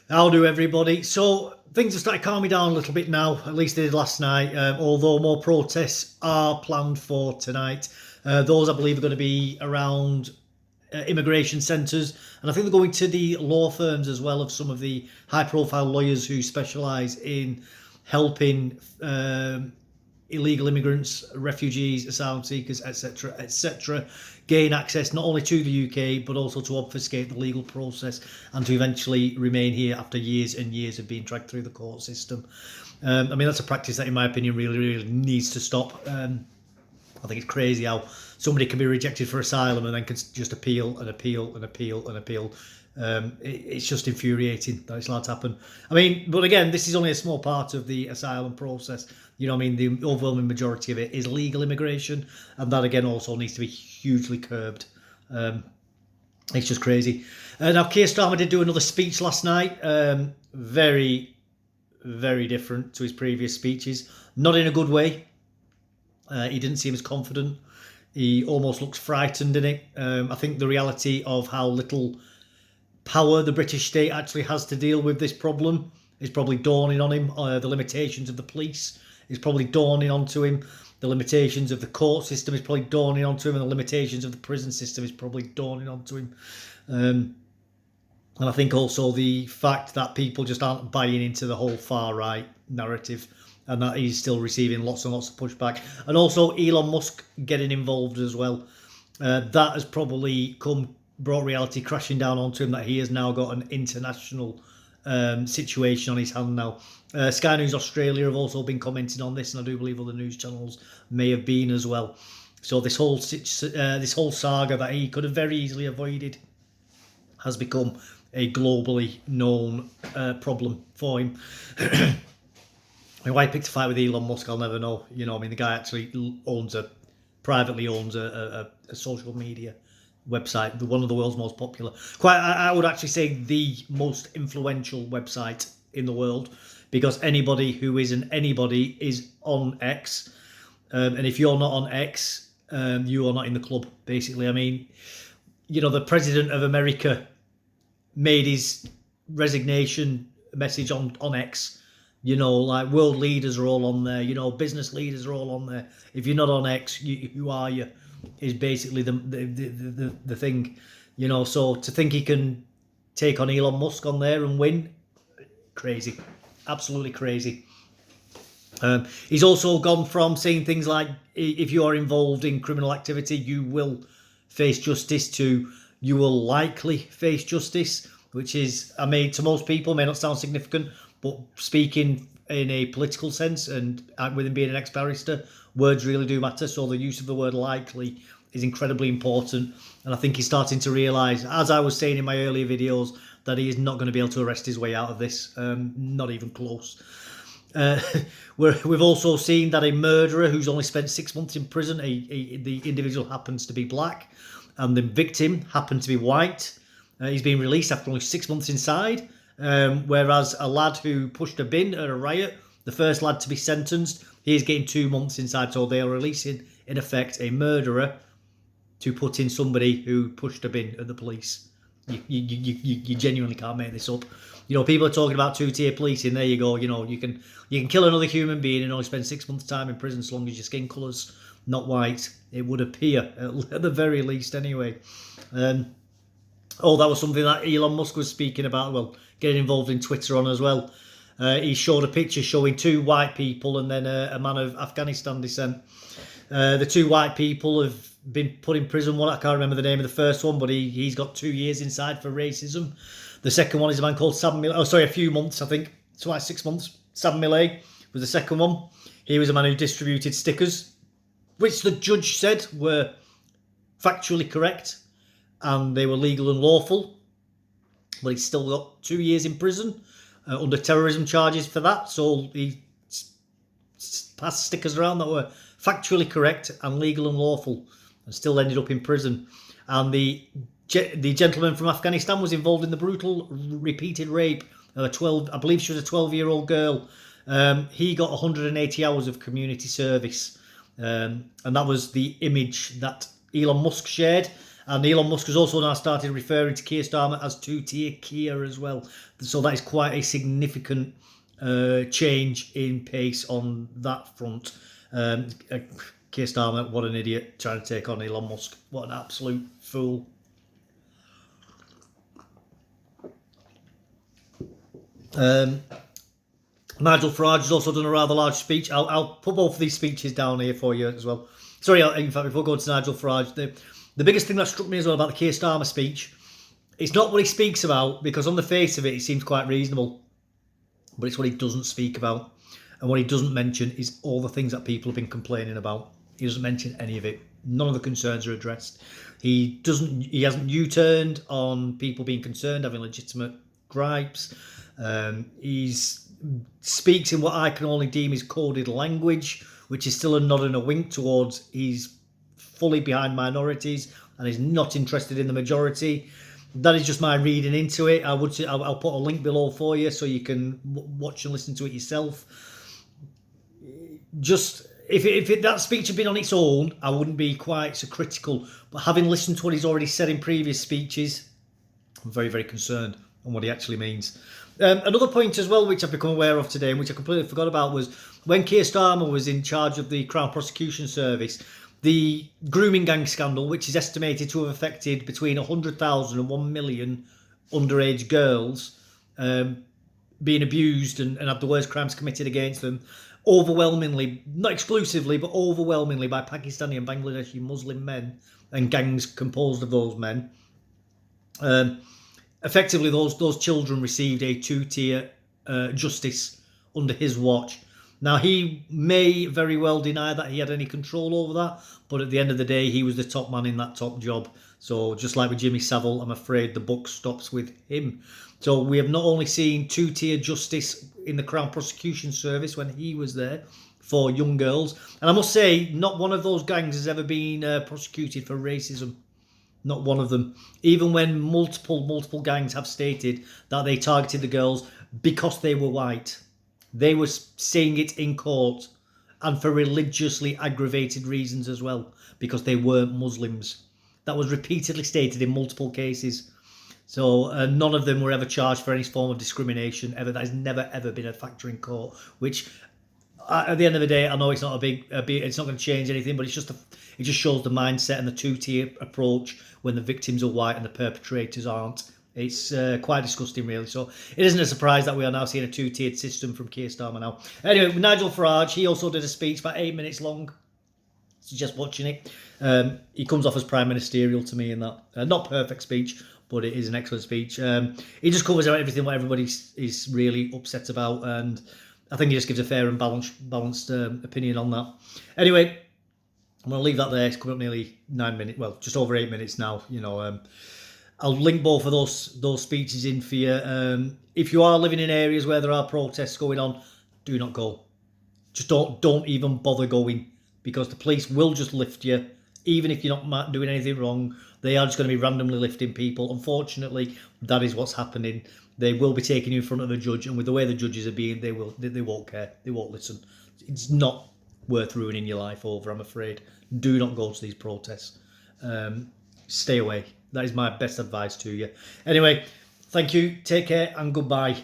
How do everybody? So things have started calming down a little bit now. At least they did last night. Although more protests are planned for tonight. Those I believe are going to be around immigration centres, and I think they're going to the law firms as well of some of the high-profile lawyers who specialise in helping illegal immigrants, refugees, asylum seekers, etc., etc., gain access not only to the UK but also to obfuscate the legal process and to eventually remain here after years and years of being dragged through the court system. I mean, that's a practice that, in my opinion, really needs to stop. I think it's crazy how somebody can be rejected for asylum and then can just appeal and appeal and appeal and appeal. It's just infuriating that it's allowed to happen. I mean, but again, this is only a small part of the asylum process. You know what I mean? The overwhelming majority of it is legal immigration, and that again also needs to be hugely curbed. It's just crazy. Now, Keir Starmer did do another speech last night. Very, very different to his previous speeches. Not in a good way. He didn't seem as confident. He almost looks frightened in it. I think the reality of how little power the British state actually has to deal with this problem is probably dawning on him. The limitations of the police is probably dawning onto him. The limitations of the court system is probably dawning onto him, and the limitations of the prison system is probably dawning onto him. And I think also the fact that people just aren't buying into the whole far right narrative, and that he's still receiving lots and lots of pushback. And also Elon Musk getting involved as well. That has probably brought reality crashing down onto him, that he has now got an international situation on his hand now. Sky News Australia have also been commenting on this, and I do believe other news channels may have been as well. So this whole saga that he could have very easily avoided has become a globally known problem for him. Why he picked a fight with Elon Musk, I'll never know. You know, I mean, the guy actually privately owns a social media website, one of the world's most popular. I would actually say the most influential website in the world, because anybody who isn't anybody is on X. And if you're not on X, you are not in the club, basically. I mean, you know, the president of America made his resignation message on X. You know, like world leaders are all on there. You know, business leaders are all on there. If you're not on X, who are you? Is basically the thing. You know, so to think he can take on Elon Musk on there and win, crazy, absolutely crazy. He's also gone from saying things like, if you are involved in criminal activity, you will face justice, to you will likely face justice, which is, I mean, to most people may not sound significant, but speaking in a political sense, and with him being an ex-barrister, words really do matter. So the use of the word likely is incredibly important. And I think he's starting to realise, as I was saying in my earlier videos, that he is not going to be able to arrest his way out of this. Not even close. We've also seen that a murderer who's only spent 6 months in prison, the individual happens to be black, and the victim happened to be white. He's been released after only 6 months inside. Whereas a lad who pushed a bin at a riot, the first lad to be sentenced, he's getting 2 months inside. So they are releasing, in effect, a murderer to put in somebody who pushed a bin at the police. You genuinely can't make this up. You know, people are talking about two-tier policing. There you go. You know, you can kill another human being and only spend 6 months' time in prison, as long as your skin colour's not white. It would appear, at the very least, anyway. That was something that Elon Musk was speaking about, well, getting involved in Twitter on as well. He showed a picture showing two white people and then a man of Afghanistan descent. The two white people have been put in prison. One, I can't remember the name of the first one, but he's got 2 years inside for racism. The second one is a man called Sam Millet. Oh, sorry, a few months, I think. It's like 6 months. Sam Millet was the second one. He was a man who distributed stickers, which the judge said were factually correct and they were legal and lawful. But he's still got 2 years in prison under terrorism charges for that. So he passed stickers around that were factually correct and legal and lawful, and still ended up in prison. And the gentleman from Afghanistan was involved in the brutal repeated rape of I believe she was a 12-year-old girl. He got 180 hours of community service. And that was the image that Elon Musk shared. And Elon Musk has also now started referring to Keir Starmer as two-tier Keir as well. So that is quite a significant change in pace on that front. Keir Starmer, what an idiot, trying to take on Elon Musk. What an absolute fool. Nigel Farage has also done a rather large speech. I'll put both of these speeches down here for you as well. Sorry, in fact, before going to Nigel Farage, the biggest thing that struck me as well about the Keir Starmer speech, it's not what he speaks about, because on the face of it, it seems quite reasonable, but it's what he doesn't speak about. And what he doesn't mention is all the things that people have been complaining about. He doesn't mention any of it. None of the concerns are addressed. He hasn't U-turned on people being concerned, having legitimate gripes. He speaks in what I can only deem is coded language, which is still a nod and a wink towards he's fully behind minorities and is not interested in the majority. That is just my reading into it. I'll put a link below for you so you can watch and listen to it yourself. Just if that speech had been on its own, I wouldn't be quite so critical. But having listened to what he's already said in previous speeches, I'm very, very concerned on what he actually means. Another point as well, which I've become aware of today and which I completely forgot about, was when Keir Starmer was in charge of the Crown Prosecution Service, the grooming gang scandal, which is estimated to have affected between 100,000 and 1 million underage girls being abused and had the worst crimes committed against them, overwhelmingly, not exclusively, but overwhelmingly by Pakistani and Bangladeshi Muslim men and gangs composed of those men. Effectively, those children received a two-tier justice under his watch. Now, he may very well deny that he had any control over that, but at the end of the day, he was the top man in that top job. So just like with Jimmy Savile, I'm afraid the buck stops with him. So we have not only seen two-tier justice in the Crown Prosecution Service when he was there for young girls, and I must say, not one of those gangs has ever been prosecuted for racism. Not one of them. Even when multiple gangs have stated that they targeted the girls because they were white. They were saying it in court, and for religiously aggravated reasons as well, because they weren't Muslims. That was repeatedly stated in multiple cases. So none of them were ever charged for any form of discrimination ever. That has never ever been a factor in court. Which, at the end of the day, I know it's not it's not going to change anything, but it just shows the mindset and the two-tier approach when the victims are white and the perpetrators aren't. It's quite disgusting, really. So it isn't a surprise that we are now seeing a two-tiered system from Keir Starmer now. Anyway, Nigel Farage, he also did a speech about 8 minutes long. Suggest watching it. He comes off as prime ministerial to me in that. Not perfect speech, but it is an excellent speech. He just covers out everything what everybody is really upset about, and I think he just gives a fair and balanced opinion on that. Anyway, I'm going to leave that there. It's coming up nearly 9 minutes. Well, just over 8 minutes now. I'll link both of those speeches in for you. If you are living in areas where there are protests going on, do not go. Just don't even bother going, because the police will just lift you, even if you're not doing anything wrong. They are just going to be randomly lifting people. Unfortunately, that is what's happening. They will be taking you in front of a judge, and with the way the judges are being, they won't care. They won't listen. It's not worth ruining your life over, I'm afraid. Do not go to these protests. Stay away. That is my best advice to you. Anyway, thank you. Take care and goodbye.